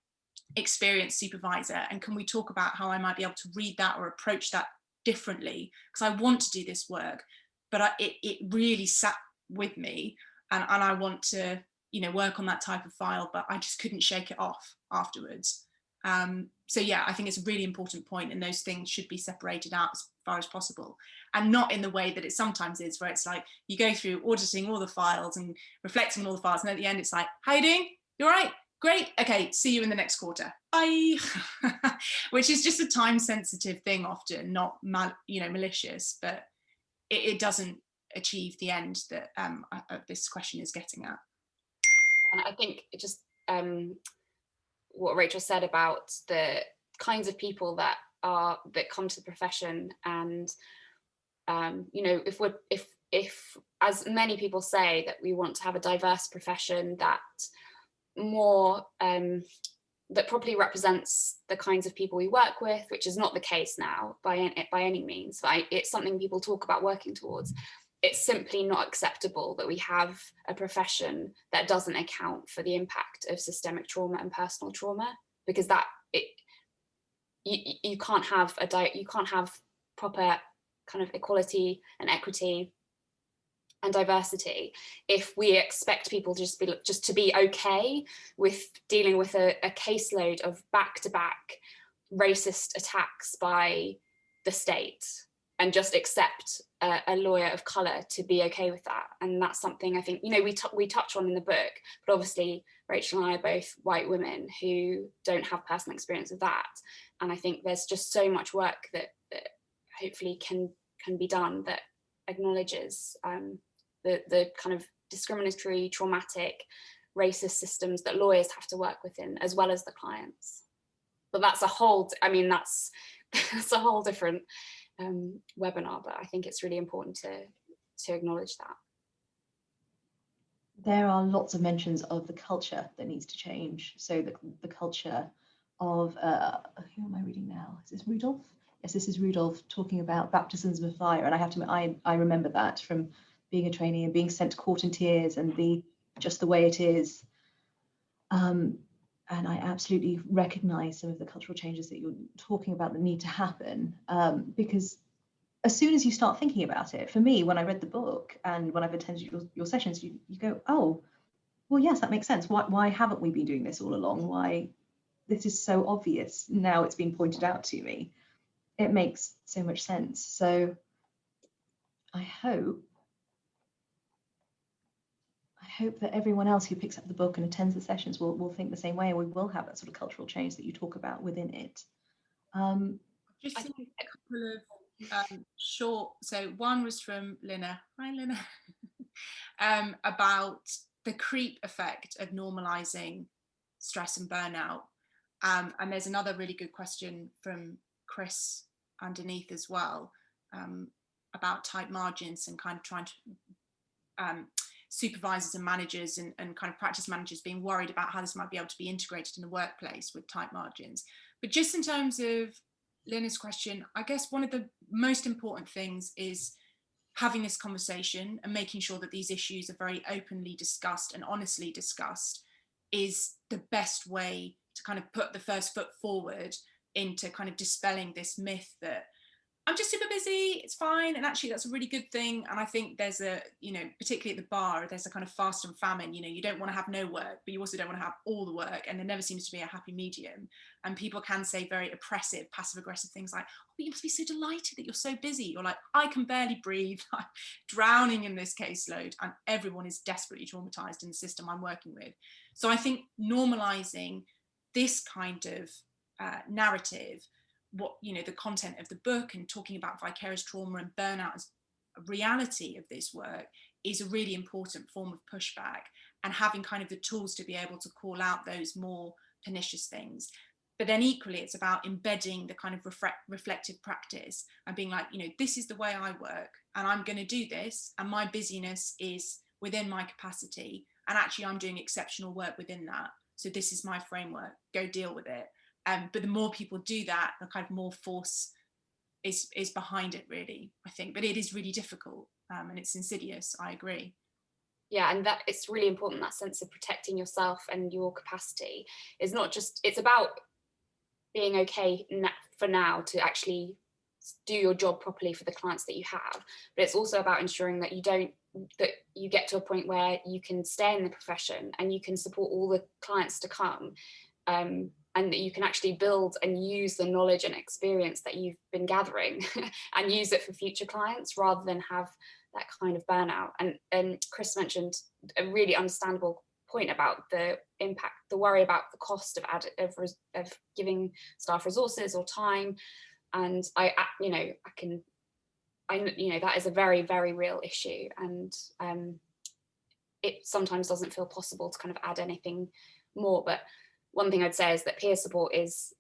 experienced supervisor? And can we talk about how I might be able to read that or approach that differently? Because I want to do this work, but it really sat with me, and I want to, you know, work on that type of file, but I just couldn't shake it off afterwards. So yeah, I think it's a really important point, and those things should be separated out as far as possible, and not in the way that it sometimes is, where it's like you go through auditing all the files and reflecting on all the files, and at the end it's like, how you doing? You all right? Great. Okay, see you in the next quarter. Bye. Which is just a time sensitive thing often, not malicious, but it doesn't achieve the end that this question is getting at.
And I think just what Rachel said about the kinds of people that come to the profession, and you know, if as many people say that we want to have a diverse profession that more that properly represents the kinds of people we work with, which is not the case now by any means. It's something people talk about working towards. It's simply not acceptable that we have a profession that doesn't account for the impact of systemic trauma and personal trauma, because you can't have proper kind of equality and equity and diversity if we expect people to just to be okay with dealing with a caseload of back-to-back racist attacks by the state, and just accept a lawyer of colour to be okay with that. And that's something I think, you know, we touch on in the book, but obviously Rachel and I are both white women who don't have personal experience of that. And I think there's just so much work that hopefully can be done that acknowledges the kind of discriminatory, traumatic, racist systems that lawyers have to work within, as well as the clients. But that's a whole, I mean, that's a whole different webinar, but I think it's really important to acknowledge that.
There are lots of mentions of the culture that needs to change. So the culture of, who am I reading now? Is this Rudolph? Yes, this is Rudolph talking about baptisms of fire. And I have to, I remember that from being a trainee and being sent to court in tears, and just the way it is. And I absolutely recognize some of the cultural changes that you're talking about that need to happen, because as soon as you start thinking about it, for me, when I read the book and when I've attended your sessions, you go, oh, well, yes, that makes sense. Why haven't we been doing this all along? Why this is so obvious now it's been pointed out to me. It makes so much sense. So I hope that everyone else who picks up the book and attends the sessions will think the same way, and we will have that sort of cultural change that you talk about within it.
Just seen a couple of short, so one was from Lina, hi Lina, about the creep effect of normalizing stress and burnout. And there's another really good question from Chris underneath as well, about tight margins and kind of trying to supervisors and managers and kind of practice managers being worried about how this might be able to be integrated in the workplace with tight margins. But just in terms of Lena's question, I guess one of the most important things is having this conversation and making sure that these issues are very openly discussed and honestly discussed is the best way to kind of put the first foot forward into kind of dispelling this myth that I'm just super busy, it's fine. And actually that's a really good thing. And I think there's a, you know, particularly at the bar, there's a kind of fast and famine, you know, you don't want to have no work, but you also don't want to have all the work. And there never seems to be a happy medium. And people can say very oppressive, passive aggressive things like, oh, but you must be so delighted that you're so busy. You're like, I can barely breathe, I'm drowning in this caseload. And everyone is desperately traumatized in the system I'm working with. So I think normalizing this kind of narrative, what, you know, the content of the book and talking about vicarious trauma and burnout as a reality of this work is a really important form of pushback, and having kind of the tools to be able to call out those more pernicious things. But then equally it's about embedding the kind of reflective practice and being like, you know, this is the way I work and I'm going to do this, and my busyness is within my capacity, and actually I'm doing exceptional work within that, so this is my framework, go deal with it. But the more people do that, the kind of more force is behind it, really, I think. But it is really difficult, and it's insidious, I agree.
Yeah, and that it's really important, that sense of protecting yourself and your capacity is not just, it's about being okay for now to actually do your job properly for the clients that you have, but it's also about ensuring that you get to a point where you can stay in the profession and you can support all the clients to come, and that you can actually build and use the knowledge and experience that you've been gathering and use it for future clients, rather than have that kind of burnout. And Chris mentioned a really understandable point about the impact, the worry about the cost of giving staff resources or time. And that is a very, very real issue. And it sometimes doesn't feel possible to kind of add anything more. But one thing I'd say is that peer support is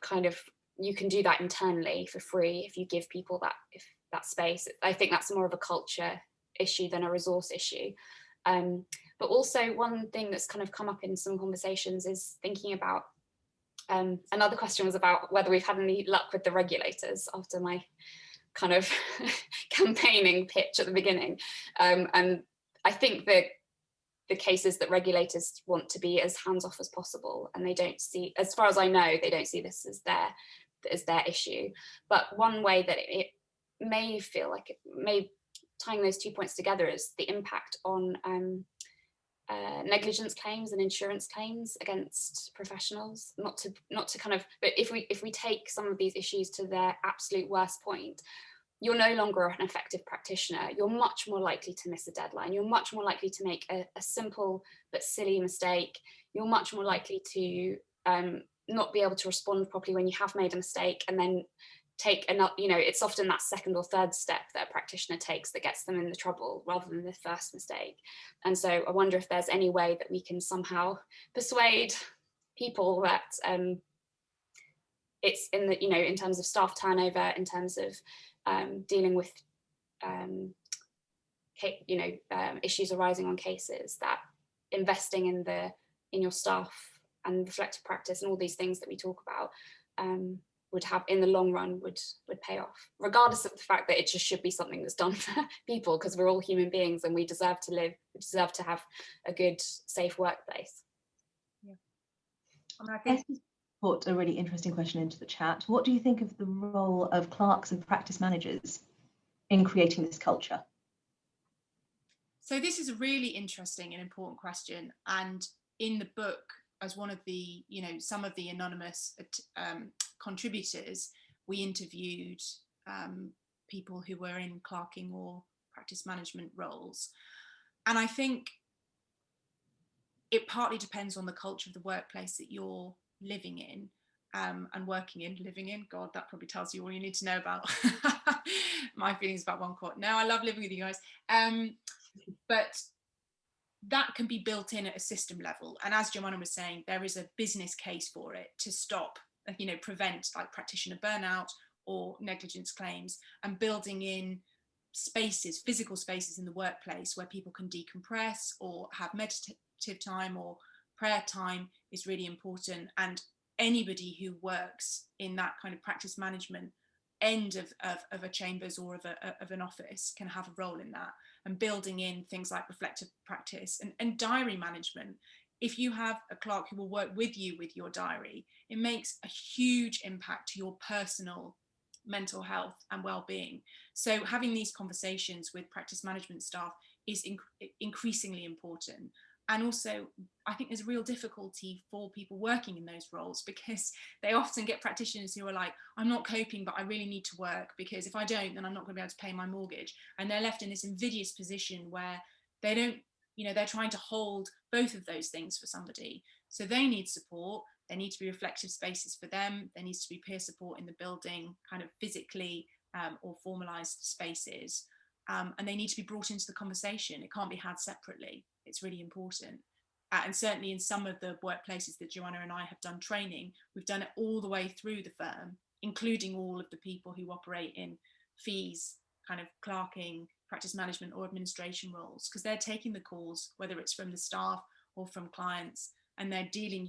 kind of, you can do that internally for free if you give people that space. I think that's more of a culture issue than a resource issue. But also one thing that's kind of come up in some conversations is thinking about, another question was about whether we've had any luck with the regulators after my kind of campaigning pitch at the beginning. And I think that the cases that regulators want to be as hands-off as possible, and they don't see, as far as I know, they don't see this as their issue. But one way that it may feel like it may tying those 2 points together is the impact on negligence claims and insurance claims against professionals. Not to kind of, but if we take some of these issues to their absolute worst point, you're no longer an effective practitioner. You're much more likely to miss a deadline. You're much more likely to make a simple but silly mistake. You're much more likely to not be able to respond properly when you have made a mistake, and then take another, it's often that second or third step that a practitioner takes that gets them in the trouble rather than the first mistake. And so I wonder if there's any way that we can somehow persuade people that it's in the, in terms of staff turnover, in terms of dealing with issues arising on cases, that investing in your staff and reflective practice and all these things that we talk about would have, in the long run, would pay off, regardless of the fact that it just should be something that's done for people, because we're all human beings and we deserve to live, we deserve to have a good, safe workplace.
Yeah. And I think
put a really interesting question into the chat. What do you think of the role of clerks and practice managers in creating this culture?
So this is a really interesting and important question. And in the book, as one of the, some of the anonymous contributors, we interviewed people who were in clerking or practice management roles. And I think it partly depends on the culture of the workplace that you're living in and working in. Living in, God, that probably tells you all you need to know about my feelings about one court. No, I love living with you guys. But that can be built in at a system level. And as Joanna was saying, there is a business case for it to stop, prevent like practitioner burnout or negligence claims, and building in spaces, physical spaces in the workplace where people can decompress or have meditative time or prayer time is really important. And anybody who works in that kind of practice management end of a chambers or of an office can have a role in that, and building in things like reflective practice and diary management. If you have a clerk who will work with you with your diary, it makes a huge impact to your personal mental health and well-being. So having these conversations with practice management staff is increasingly important. And also, I think there's real difficulty for people working in those roles, because they often get practitioners who are like, I'm not coping, but I really need to work, because if I don't, then I'm not going to be able to pay my mortgage. And they're left in this invidious position where they don't, they're trying to hold both of those things for somebody. So they need support. There need to be reflective spaces for them. There needs to be peer support in the building, kind of physically or formalized spaces. And they need to be brought into the conversation. It can't be had separately. It's really important. And certainly in some of the workplaces that Joanna and I have done training, we've done it all the way through the firm, including all of the people who operate in fees, kind of clerking, practice management or administration roles, because they're taking the calls, whether it's from the staff or from clients, and they're dealing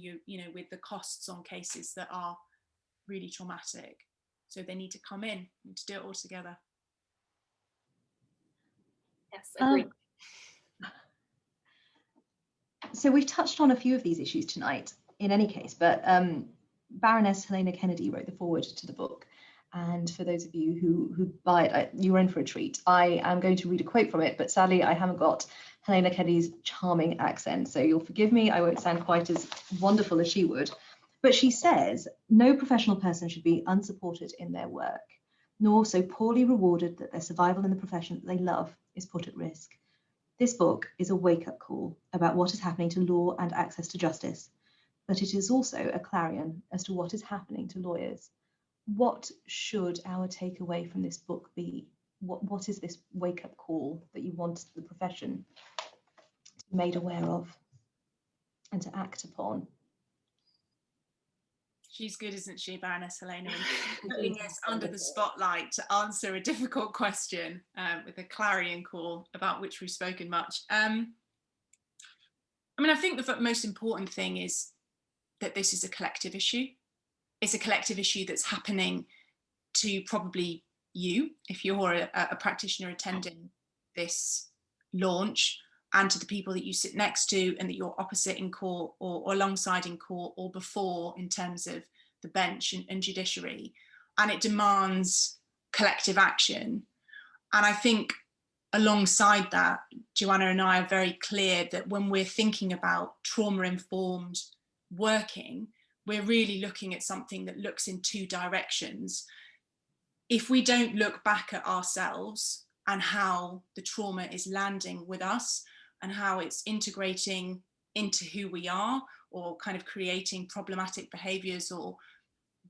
with the costs on cases that are really traumatic. So they need to come in and to do it all together.
Yes, agreed.
So we've touched on a few of these issues tonight in any case, but Baroness Helena Kennedy wrote the foreword to the book. And for those of you who buy it, you were in for a treat. I am going to read a quote from it, but sadly I haven't got Helena Kennedy's charming accent, so you'll forgive me, I won't sound quite as wonderful as she would. But she says, no professional person should be unsupported in their work, nor so poorly rewarded that their survival in the profession that they love is put at risk. This book is a wake-up call about what is happening to law and access to justice, but it is also a clarion as to what is happening to lawyers. What should our takeaway from this book be? What is this wake-up call that you want the profession to be made aware of and to act upon?
She's good, isn't she, Baroness Helena, putting us under the spotlight to answer a difficult question with a clarion call about which we've spoken much. I think the most important thing is that this is a collective issue. It's a collective issue that's happening to probably you, if you're a practitioner attending this launch, and to the people that you sit next to and that you're opposite in court or alongside in court or before in terms of the bench and judiciary. And it demands collective action. And I think alongside that, Joanna and I are very clear that when we're thinking about trauma-informed working, we're really looking at something that looks in two directions. If we don't look back at ourselves and how the trauma is landing with us and how it's integrating into who we are, or kind of creating problematic behaviours or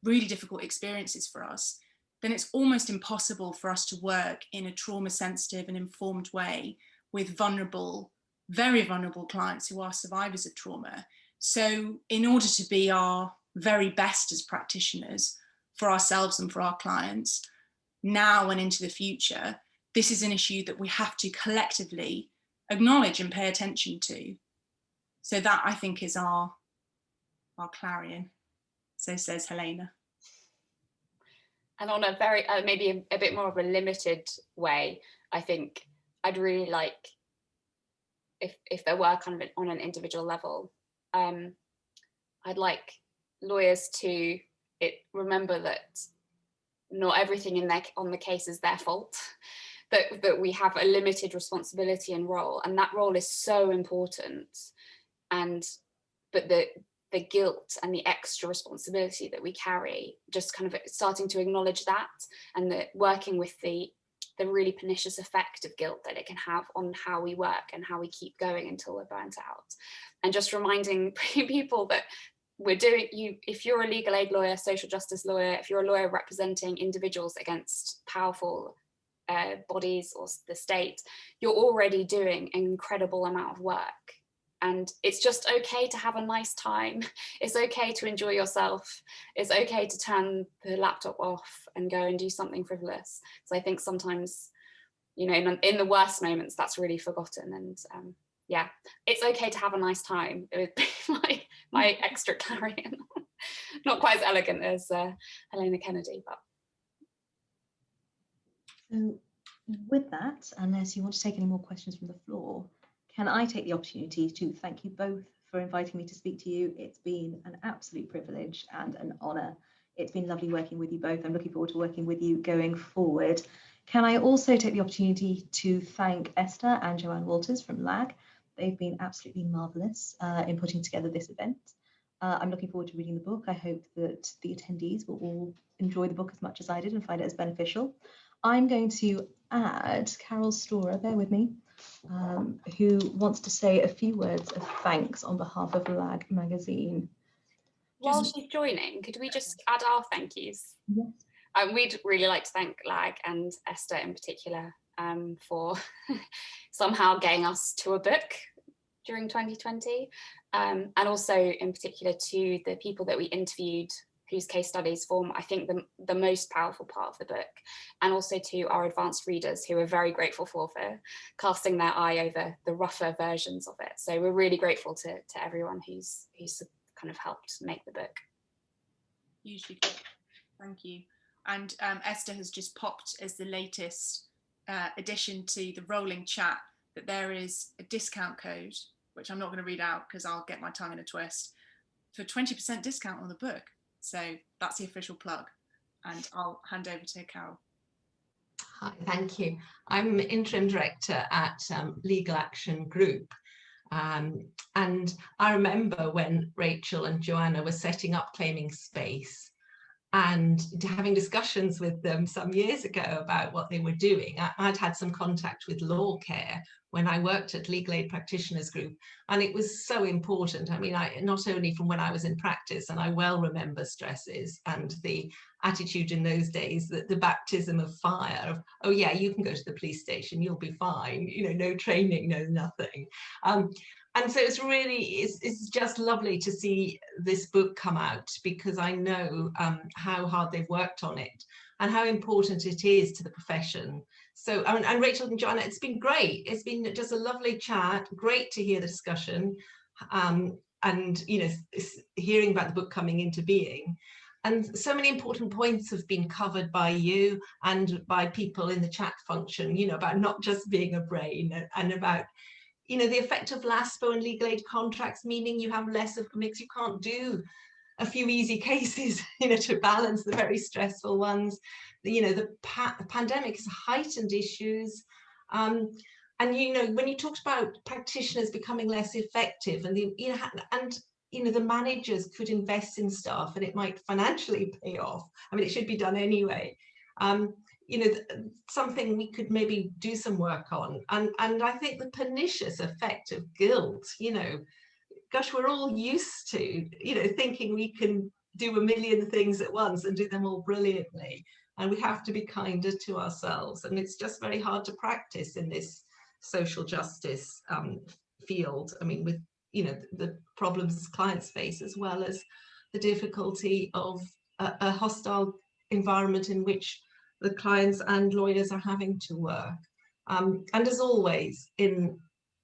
really difficult experiences for us, then it's almost impossible for us to work in a trauma-sensitive and informed way with vulnerable, very vulnerable clients who are survivors of trauma. So in order to be our very best as practitioners for ourselves and for our clients, now and into the future, this is an issue that we have to collectively acknowledge and pay attention to. So that, I think, is our clarion. So says Helena.
And on a very, maybe a bit more of a limited way, I think I'd really like, if there were kind of on an individual level, I'd like lawyers to remember that not everything on the case is their fault, that we have a limited responsibility and role, and that role is so important. But the guilt and the extra responsibility that we carry, just kind of starting to acknowledge that, and that working with the really pernicious effect of guilt that it can have on how we work and how we keep going until we're burnt out. And just reminding people that if you're a legal aid lawyer, social justice lawyer, if you're a lawyer representing individuals against powerful bodies or the state, you're already doing an incredible amount of work. And it's just okay to have a nice time. It's okay to enjoy yourself. It's okay to turn the laptop off and go and do something frivolous. So I think sometimes, in the worst moments, that's really forgotten. And yeah, it's okay to have a nice time. It would be my extra clarion. Not quite as elegant as Helena Kennedy, but.
So with that, unless you want to take any more questions from the floor, can I take the opportunity to thank you both for inviting me to speak to you? It's been an absolute privilege and an honour. It's been lovely working with you both. I'm looking forward to working with you going forward. Can I also take the opportunity to thank Esther and Joanne Walters from LAG? They've been absolutely marvellous in putting together this event. I'm looking forward to reading the book. I hope that the attendees will all enjoy the book as much as I did and find it as beneficial. I'm going to add Carol Storer, bear with me, who wants to say a few words of thanks on behalf of LAG magazine.
While she's joining, could we just add our thank yous?
Yes.
We'd really like to thank LAG and Esther in particular for somehow getting us to a book during 2020, and also in particular to the people that we interviewed whose case studies form, I think, the most powerful part of the book, and also to our advanced readers, who we're very grateful for casting their eye over the rougher versions of it. So we're really grateful to everyone who's kind of helped make the book.
Hugely good. Thank you. And Esther has just popped as the latest addition to the rolling chat that there is a discount code, which I'm not going to read out because I'll get my tongue in a twist, for 20% discount on the book. So that's the official plug, and I'll hand over to Carol.
Hi, thank you. I'm interim director at Legal Action Group. And I remember when Rachel and Joanna were setting up Claiming Space and having discussions with them some years ago about what they were doing. I'd had some contact with Law Care when I worked at Legal Aid Practitioners Group, and it was so important. I mean, not only from when I was in practice, and I well remember stresses and the attitude in those days, that the baptism of fire of, oh yeah, you can go to the police station, you'll be fine, no training, no nothing. And so it's just lovely to see this book come out, because I know how hard they've worked on it and how important it is to the profession. So, and Rachel and Joanna, it's been great. It's been just a lovely chat. Great to hear the discussion, and hearing about the book coming into being. And so many important points have been covered by you and by people in the chat function, about not just being a brain, and about the effect of LASPO and legal aid contracts, meaning you have less of a mix. You can't do a few easy cases, to balance the very stressful ones. The pandemic has heightened issues. And you know, when you talked about practitioners becoming less effective, and the managers could invest in staff and it might financially pay off. I mean, it should be done anyway. Something we could maybe do some work on. And I think the pernicious effect of guilt, gosh, we're all used to, thinking we can do a million things at once and do them all brilliantly. And we have to be kinder to ourselves. And it's just very hard to practice in this social justice field. I mean, with, the problems clients face, as well as the difficulty of a hostile environment in which the clients and lawyers are having to work. And as always, in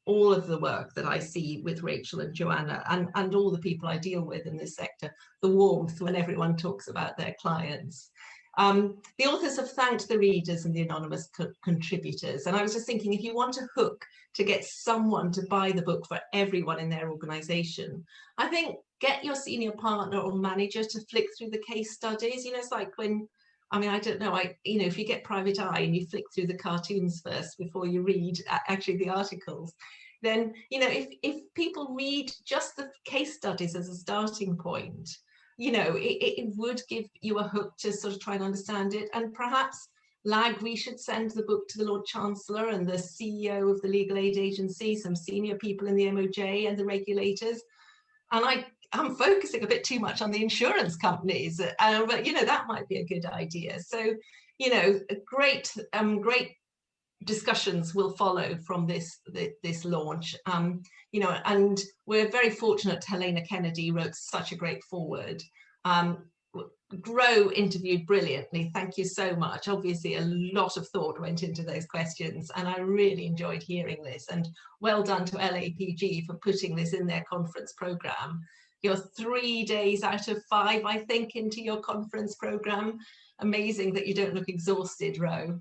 all of the work that I see with Rachel and Joanna and all the people I deal with in this sector, the warmth when everyone talks about their clients. The authors have thanked the readers and the anonymous contributors. And I was just thinking, if you want a hook to get someone to buy the book for everyone in their organisation, I think get your senior partner or manager to flick through the case studies. It's like when, I don't know, if you get private eye and you flick through the cartoons first before you read actually the articles, then, if people read just the case studies as a starting point, it would give you a hook to sort of try and understand it. And perhaps, we should send the book to the Lord Chancellor and the CEO of the Legal Aid Agency, some senior people in the MOJ and the regulators. And I'm focusing a bit too much on the insurance companies, but that might be a good idea. So, great discussions will follow from this launch. And we're very fortunate Helena Kennedy wrote such a great foreword. Gro interviewed brilliantly. Thank you so much. Obviously, a lot of thought went into those questions, and I really enjoyed hearing this. And well done to LAPG for putting this in their conference program. You're 3 days out of 5, I think, into your conference program. Amazing that you don't look exhausted, Ro.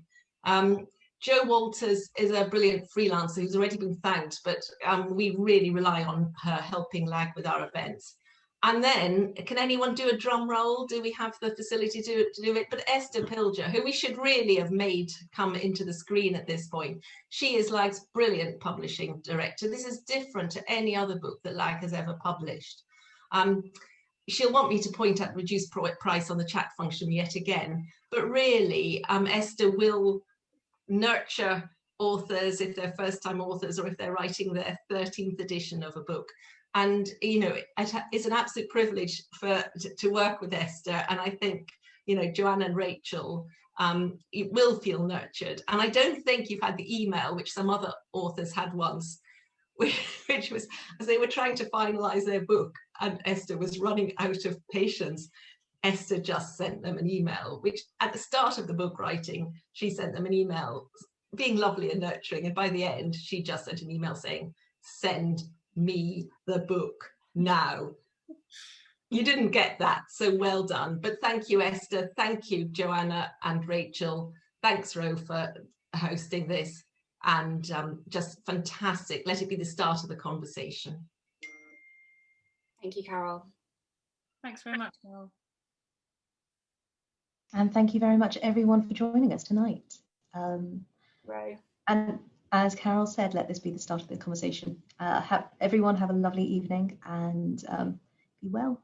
Jo Walters is a brilliant freelancer who's already been thanked, but we really rely on her helping LAG with our events. And then, can anyone do a drum roll? Do we have the facility to do it? But Esther Pilger, who we should really have made come into the screen at this point. She is LAG's brilliant publishing director. This is different to any other book that LAG has ever published. She'll want me to point out reduced price on the chat function yet again, but really Esther will nurture authors if they're first-time authors or if they're writing their 13th edition of a book. And it's an absolute privilege to work with Esther, and I think Joanna and Rachel will feel nurtured. And I don't think you've had the email which some other authors had once, which was as they were trying to finalize their book and Esther was running out of patience. Esther just sent them an email, which at the start of the book writing, she sent them an email being lovely and nurturing. And by the end, she just sent an email saying, "Send me the book now." You didn't get that, so well done. But thank you, Esther. Thank you, Joanna and Rachel. Thanks, Ro, for hosting this. And just fantastic. Let it be the start of the conversation.
Thank you, Carol.
Thanks very much, Carol.
And thank you very much, everyone, for joining us tonight.
Ro.
And as Carol said, let this be the start of the conversation. Everyone have a lovely evening and be well.